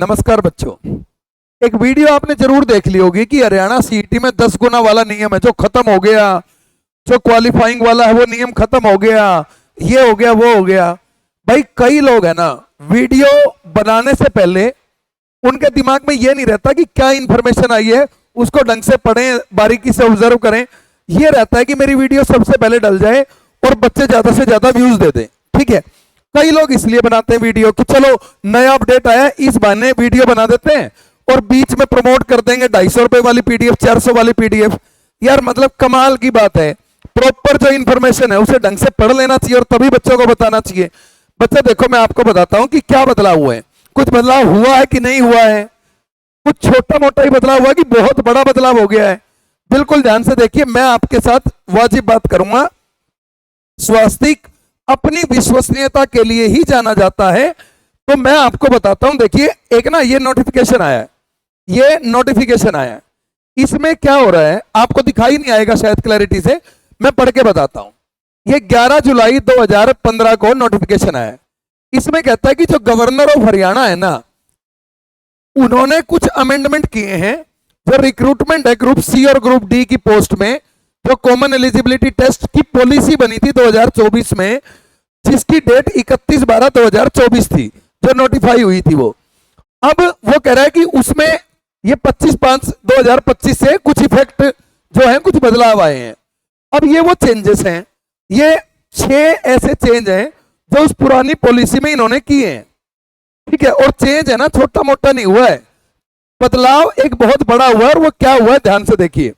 नमस्कार बच्चों। एक वीडियो आपने जरूर देख ली होगी कि हरियाणा सीईटी में 10 गुना वाला नियम है जो खत्म हो गया, जो क्वालिफाइंग वाला है वो नियम खत्म हो गया, ये हो गया वो हो गया। भाई कई लोग है ना, वीडियो बनाने से पहले उनके दिमाग में ये नहीं रहता कि क्या इंफॉर्मेशन आई है, उसको ढंग से पढ़ें, बारीकी से ऑब्जर्व करें। ये रहता है कि मेरी वीडियो सबसे पहले डल जाए और बच्चे ज्यादा से ज्यादा व्यूज दे दें। ठीक है, कई लोग इसलिए बनाते हैं वीडियो कि चलो नया अपडेट आया है, इस बहाने वीडियो बना देते हैं और बीच में प्रमोट कर देंगे 250 रुपए वाली पीडीएफ, 400 वाली पीडीएफ। यार मतलब कमाल की बात है, प्रॉपर जो इन्फॉर्मेशन है उसे ढंग से पढ़ लेना चाहिए और तभी बच्चों को बताना चाहिए। बच्चा देखो मैं आपको बताता हूं कि क्या बदलाव हुआ है। कुछ बदलाव हुआ है कि नहीं हुआ है, कुछ छोटा मोटा ही बदलाव हुआ है कि बहुत बड़ा बदलाव हो गया है। बिल्कुल ध्यान से देखिए, मैं आपके साथ वाजिब बात करूंगा। स्वास्तिक अपनी विश्वसनीयता के लिए ही जाना जाता है, तो मैं आपको बताता हूं। देखिए एक ना ये नोटिफिकेशन आया है, ये नोटिफिकेशन आया है, इसमें क्या हो रहा है आपको दिखाई नहीं आएगा शायद क्लैरिटी से, मैं पढ़ के बताता हूं। ये 11 जुलाई 2015 को नोटिफिकेशन आया है। इसमें कहता है कि जो गवर्नर ऑफ हरियाणा है ना, उन्होंने कुछ अमेंडमेंट किए हैं। जो रिक्रूटमेंट है ग्रुप सी और ग्रुप डी की पोस्ट में, जो कॉमन एलिजिबिलिटी टेस्ट की पॉलिसी बनी थी 2024 में, जिसकी डेट 31/12/2024 थी, जो नोटिफाई हुई थी वो। अब वो कह रहा है कि उसमें ये 25/5/2025 से कुछ इफेक्ट जो है, कुछ बदलाव आए हैं। अब ये वो चेंजेस हैं, ये 6 ऐसे चेंज हैं जो उस पुरानी पॉलिसी में इन्होंने किए हैं। ठीक है, और चेंज है ना छोटा मोटा नहीं हुआ है, बदलाव एक बहुत बड़ा हुआ है। और वो क्या हुआ है ध्यान से देखिए।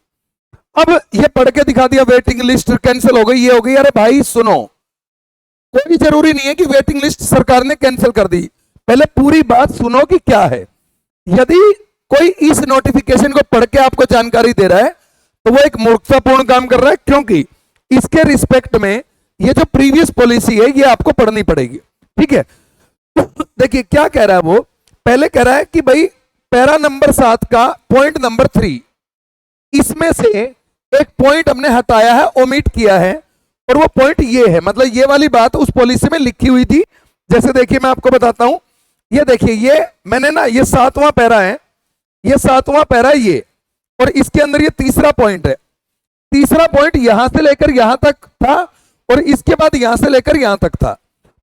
अब ये पढ़ के दिखा दिया, वेटिंग लिस्ट कैंसिल हो गई, ये हो गई। अरे भाई सुनो, कोई जरूरी नहीं है कि वेटिंग लिस्ट सरकार ने कैंसिल कर दी। पहले पूरी बात सुनो कि क्या है। यदि कोई इस नोटिफिकेशन को पढ़ के आपको जानकारी दे रहा है तो वो एक मूर्खतापूर्ण काम कर रहा है, क्योंकि इसके रिस्पेक्ट में ये जो प्रीवियस पॉलिसी है ये आपको पढ़नी पड़ेगी। ठीक है, देखिए क्या कह रहा है वो। पहले कह रहा है कि भाई पैरा नंबर 7 का पॉइंट नंबर 3, इसमें से एक पॉइंट हमने हटाया है, ओमिट किया है, और वो पॉइंट ये है। मतलब ये वाली बात उस पॉलिसी में लिखी हुई थी। जैसे देखिए मैं आपको बताता हूं, ये देखिए ये मैंने ना, ये 7वां पैरा है, ये 7वां पैरा है ये, और इसके अंदर ये तीसरा पॉइंट है। तीसरा पॉइंट यहां से लेकर यहां तक था और इसके बाद यहां से लेकर यहां तक था।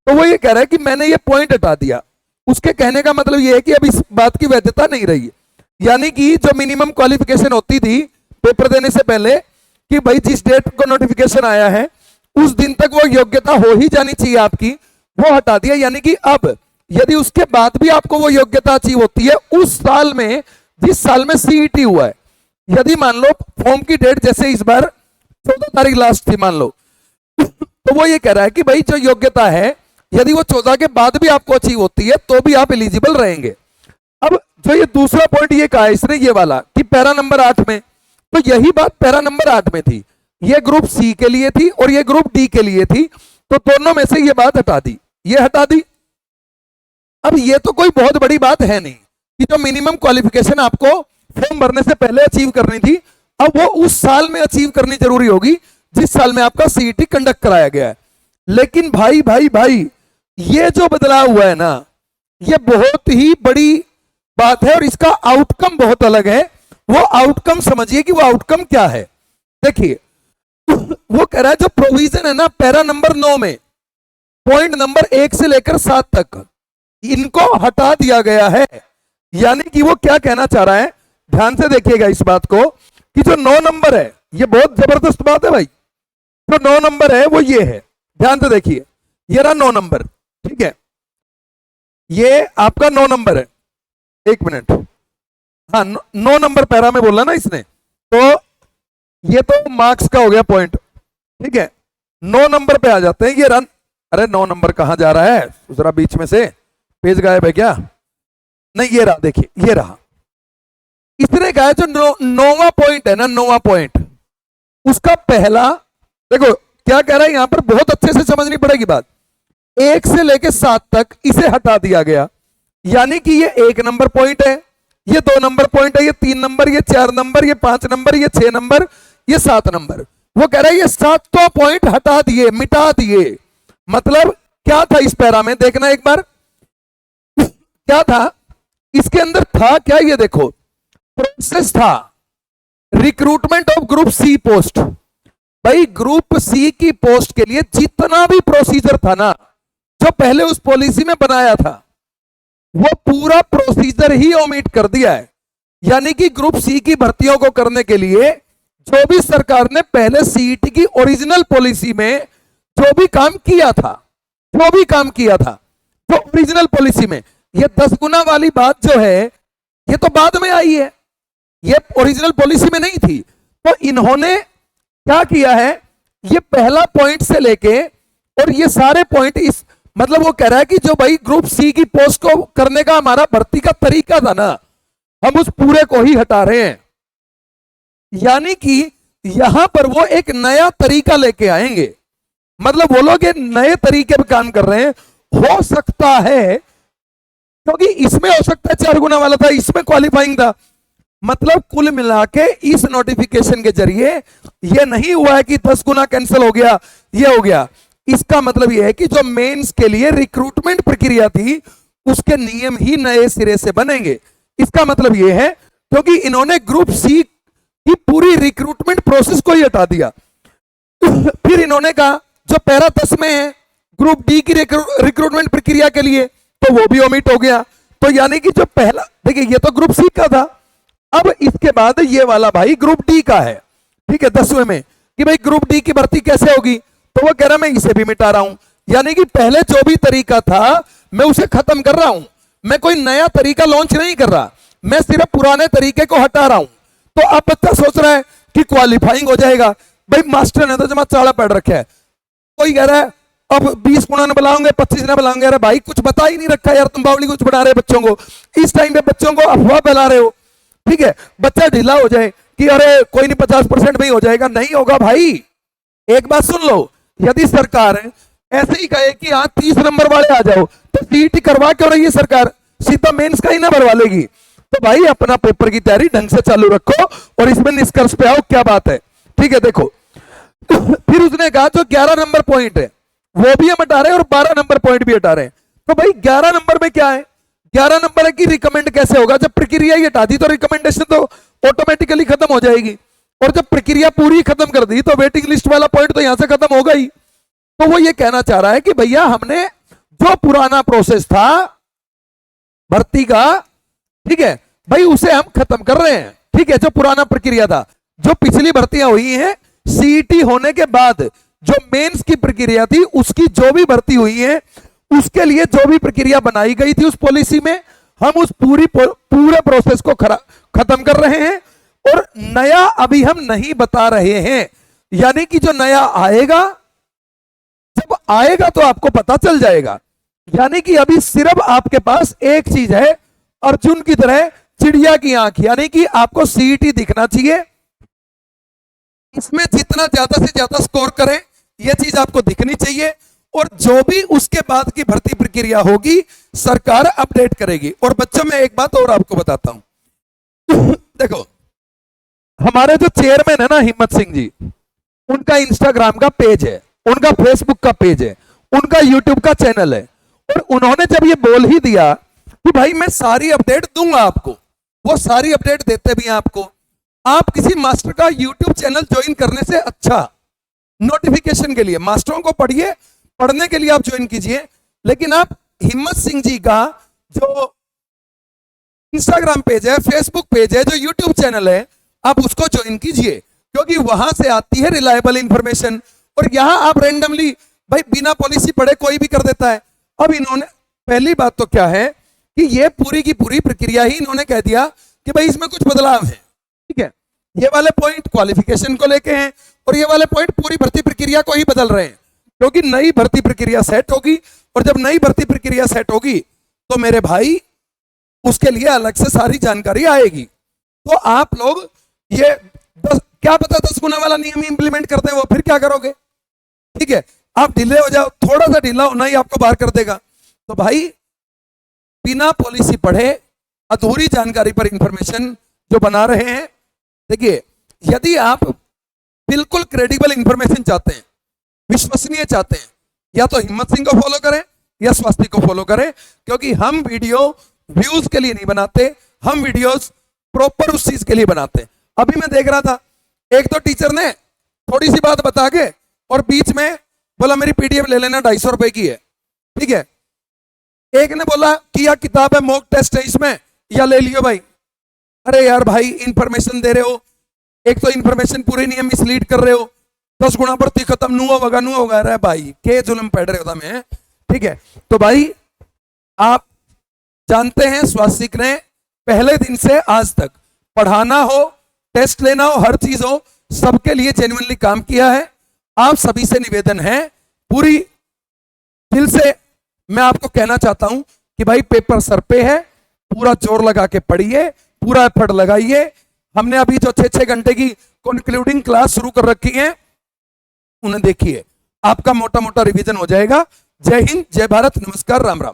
तो वो ये कह रहा है कि मैंने ये पॉइंट हटा दिया। उसके कहने का मतलब ये है कि अब इस बात की वैधता नहीं रही। यानी कि जो मिनिमम क्वालिफिकेशन होती थी पेपर देने से पहले, कि भाई जिस डेट को नोटिफिकेशन आया है उस दिन तक वो योग्यता हो ही जानी चाहिए आपकी, वो हटा दिया। यानी कि अब यदि उसके बाद भी आपको वो योग्यता अचीव होती है उस साल में, जिस साल में सीईटी हुआ है, यदि मान लो फॉर्म की डेट जैसे इस बार 14 तारीख लास्ट थी मान लो, तो वो ये कह रहा है कि भाई जो योग्यता है यदि वो 14 के बाद भी आपको अचीव होती है तो भी आप एलिजिबल रहेंगे। अब जो ये दूसरा पॉइंट ये कहा है इसने, ये वाला कि पैरा नंबर 8 में, तो यही बात पैरा नंबर 8 में थी। ये ग्रुप सी के लिए थी और ये ग्रुप डी के लिए थी, तो दोनों में से ये बात हटा दी, ये हटा दी। अब ये तो कोई बहुत बड़ी बात है नहीं कि जो मिनिमम क्वालिफिकेशन आपको फॉर्म भरने से पहले अचीव करनी थी, अब वो उस साल में अचीव करनी जरूरी होगी जिस साल में आपका सीईटी कंडक्ट कराया गया है। लेकिन भाई भाई भाई, ये जो बदलाव हुआ है ना, ये बहुत ही बड़ी बात है और इसका आउटकम बहुत अलग है। वो आउटकम समझिए कि वो आउटकम क्या है। देखिए वो कह रहा है जो प्रोविजन है ना पैरा नंबर 9 में, पॉइंट नंबर 1 से लेकर 7 तक, इनको हटा दिया गया है। यानी कि वो क्या कहना चाह रहा है, ध्यान से देखिएगा इस बात को, कि जो 9 नंबर है, ये बहुत जबरदस्त बात है भाई। जो 9 नंबर है वो ये है, ध्यान से देखिए, ये रहा 9 नंबर। ठीक है, ये आपका 9 नंबर है। एक मिनट, हाँ 9 नंबर पैरा में बोला ना इसने, तो ये तो मार्क्स का हो गया पॉइंट। ठीक है, 9 नंबर पे आ जाते हैं। ये रन, अरे 9 नंबर कहां जा रहा है, जरा बीच में से पेज गायब है क्या? नहीं ये रहा, देखिए ये रहा। इसने कहा जो 9वां पॉइंट है ना, 9वां पॉइंट, उसका पहला, देखो क्या कह रहा है यहां पर, बहुत अच्छे से समझनी पड़ेगी बात। 1 से लेकर 7 तक इसे हटा दिया गया। यानी कि ये 1 नंबर पॉइंट है, ये 2 नंबर पॉइंट है, ये 3 नंबर, ये 4 नंबर, ये 5 नंबर, ये 6 नंबर, ये 7 नंबर। वो कह रहा है ये 7 पॉइंट हटा दिए, मिटा दिए। मतलब क्या था इस पैरा में, देखना एक बार क्या था। इसके अंदर था क्या, ये देखो, प्रोसेस था recruitment of group C post. भाई ग्रुप सी की पोस्ट के लिए जितना भी प्रोसीजर था ना, जो पहले उस पॉलिसी में बनाया था, वो पूरा प्रोसीजर ही ओमिट कर दिया है। यानी कि ग्रुप सी की भर्तियों को करने के लिए जो भी सरकार ने पहले सीईटी की ओरिजिनल पॉलिसी में जो भी काम किया था, जो ओरिजिनल पॉलिसी में, ये 10 गुना वाली बात जो है, ये तो बाद में आई है, ये ओरिजिनल पॉलिसी में नहीं थी। तो इन्होंने क्या किया है, ये पहला पॉइंट से लेके और ये सारे पॉइंट इस, मतलब वो कह रहा है कि जो भाई ग्रुप सी की पोस्ट को करने का हमारा भर्ती का तरीका था ना, हम उस पूरे को ही हटा रहे हैं। यानी कि यहां पर वो एक नया तरीका लेके आएंगे, मतलब वो लोग नए तरीके पे काम कर रहे हैं। हो सकता है, क्योंकि इसमें हो सकता है 4 गुना वाला था, इसमें क्वालिफाइंग था। मतलब कुल मिला के इस नोटिफिकेशन के जरिए ये नहीं हुआ है कि 10 गुना कैंसिल हो गया, ये हो गया। इसका मतलब यह है कि जो मेंस के लिए रिक्रूटमेंट प्रक्रिया थी, उसके नियम ही नए सिरे से बनेंगे। इसका मतलब यह है, क्योंकि इन्होंने ग्रुप सी की पूरी रिक्रूटमेंट प्रोसेस को ही हटा दिया। फिर इन्होंने कहा जो पैरा 10 में है ग्रुप डी की रिक्रूटमेंट प्रक्रिया के लिए, तो वो भी ओमिट हो गया। तो यानी कि जो पहला, देखिए ये तो ग्रुप सी का था, अब इसके बाद ये वाला भाई ग्रुप डी का है, ठीक है, 10वें में, कि भाई ग्रुप डी की भर्ती कैसे होगी। तो वो कह रहा मैं इसे भी मिटा रहा हूं। यानी कि पहले जो भी तरीका था मैं उसे खत्म कर रहा हूं, मैं कोई नया तरीका लॉन्च नहीं कर रहा, मैं सिर्फ पुराने तरीके को हटा रहा हूं। तो अब बच्चा सोच रहा है कि क्वालिफाइंग हो जाएगा। भाई मास्टर ने तो जमा चाड़ा पड़ रखा है, कोई कह रहा है अब 20 गुना न बुलाओगे, 25 न बुलाओगे। अरे भाई कुछ बता ही नहीं रखा यार, तुम बावली कुछ बढ़ा रहे बच्चों को, इस टाइम पे बच्चों को अफवाह फैला रहे हो। ठीक है, बच्चा ढीला हो जाए कि अरे कोई नहीं 50% में ही हो जाएगा, नहीं होगा भाई। एक बात सुन लो, यदि सरकार ऐसे ही कहे कि हाँ 30 नंबर वाले आ जाओ, तो सीईटी करवा क्यों रही है सरकार, सीधा मेंस का ही ना भरवा लेगी। तो भाई अपना पेपर की तैयारी ढंग से चालू रखो और इसमें निष्कर्ष पे आओ क्या बात है। ठीक है, देखो फिर उसने कहा जो 11 नंबर पॉइंट है वो भी हम हटा रहे हैं और 12 नंबर पॉइंट भी हटा रहे हैं। तो भाई 11 नंबर में क्या है, 11 नंबर है कि रिकमेंड कैसे होगा। जब प्रक्रिया ही हटा दी तो रिकमेंडेशन तो ऑटोमेटिकली खत्म हो जाएगी, और जब प्रक्रिया पूरी खत्म कर दी तो वेटिंग लिस्ट वाला पॉइंट तो यहां से खत्म होगा ही। तो वो ये कहना चाह रहा है कि भैया हमने जो पुराना प्रोसेस था भर्ती का, ठीक है भाई, उसे हम खत्म कर रहे हैं। ठीक है, जो पुराना प्रक्रिया था, जो पिछली भर्तियां हुई हैं सीईटी होने के बाद, जो मेंस की प्रक्रिया थी उसकी जो भी भर्ती हुई है, उसके लिए जो भी प्रक्रिया बनाई गई थी उस पॉलिसी में, हम उस पूरे प्रोसेस को खत्म कर रहे हैं और नया अभी हम नहीं बता रहे हैं। यानी कि जो नया आएगा, जब आएगा तो आपको पता चल जाएगा। यानी कि अभी सिर्फ आपके पास एक चीज है, अर्जुन की तरह चिड़िया की आंख, यानी कि आपको सीईटी दिखना चाहिए, इसमें जितना ज्यादा से ज्यादा स्कोर करें यह चीज आपको दिखनी चाहिए, और जो भी उसके बाद की भर्ती प्रक्रिया होगी सरकार अपडेट करेगी। और बच्चों में एक बात और आपको बताता हूं देखो हमारे जो चेयरमैन है ना हिम्मत सिंह जी, उनका इंस्टाग्राम का पेज है, उनका फेसबुक का पेज है, उनका यूट्यूब का चैनल है, और उन्होंने जब ये बोल ही दिया कि भाई मैं सारी अपडेट दूंगा आपको, वो सारी अपडेट देते भी हैं आपको। आप किसी मास्टर का यूट्यूब चैनल ज्वाइन करने से अच्छा नोटिफिकेशन के लिए मास्टरों को पढ़िए, पढ़ने के लिए आप ज्वाइन कीजिए, लेकिन आप हिम्मत सिंह जी का जो इंस्टाग्राम पेज है, फेसबुक पेज है, जो यूट्यूब चैनल है, आप उसको ज्वाइन कीजिए, क्योंकि वहां से आती है रिलायबल इंफॉर्मेशन। और यहां आप रेंडमली भाई बिना पॉलिसी पढ़े कोई भी कर देता है। अब इन्होंने पहली बात तो क्या है कि ये पूरी की पूरी प्रक्रिया ही इन्होंने कह दिया कि भाई इसमें कुछ बदलाव है। ठीक है, ये वाले पॉइंट क्वालिफिकेशन को लेके हैं और ये वाले पॉइंट पूरी भर्ती प्रक्रिया को ही बदल रहे हैं, क्योंकि नई भर्ती प्रक्रिया सेट होगी, और जब नई भर्ती प्रक्रिया सेट होगी तो मेरे भाई उसके लिए अलग से सारी जानकारी आएगी। तो आप लोग ये क्या पता 10 गुना वाला नियम इंप्लीमेंट करते हैं, वो फिर क्या करोगे। ठीक है, आप ढीले हो जाओ, थोड़ा सा ढीला होना ही आपको बाहर कर देगा। तो भाई बिना पॉलिसी पढ़े अधूरी जानकारी पर इंफॉर्मेशन जो बना रहे हैं, देखिए यदि आप बिल्कुल क्रेडिबल इंफॉर्मेशन चाहते हैं, विश्वसनीय चाहते हैं, या तो हिम्मत सिंह को फॉलो करें या स्वास्थ्य को फॉलो करें, क्योंकि हम वीडियो व्यूज के लिए नहीं बनाते, हम वीडियोस प्रॉपर उस चीज के लिए बनाते हैं। अभी मैं देख रहा था, एक तो टीचर ने थोड़ी सी बात बता के और बीच में बोला मेरी पीडीएफ ले लेना, 250 रुपए की है, ठीक है। एक ने बोला कि यह किताब है, मॉक टेस्ट है इसमें, या ले लियो भाई। अरे यार भाई, इंफॉर्मेशन दे रहे हो, एक तो इंफॉर्मेशन पूरी नहीं है, मिसलीड कर रहे हो, 10 गुना बढ़ती खत्म, नुआ होगा। अरे भाई के जुल्म पढ़ रहे होता मैं, ठीक है। तो भाई आप जानते हैं स्वासिक ने पहले दिन से आज तक पढ़ाना हो, टेस्ट लेना हो, हर चीज हो, सबके लिए जेन्युइनली काम किया है। आप सभी से निवेदन है, पूरी दिल से मैं आपको कहना चाहता हूं कि भाई पेपर सर पे है, पूरा जोर लगा के पढ़िए, पूरा एफर्ट लगाइए। हमने अभी जो 6-6 घंटे की कंक्लूडिंग क्लास शुरू कर रखी है, उन्हें देखिए, आपका मोटा मोटा रिवीजन हो जाएगा। जय हिंद, जय भारत, नमस्कार, राम राम।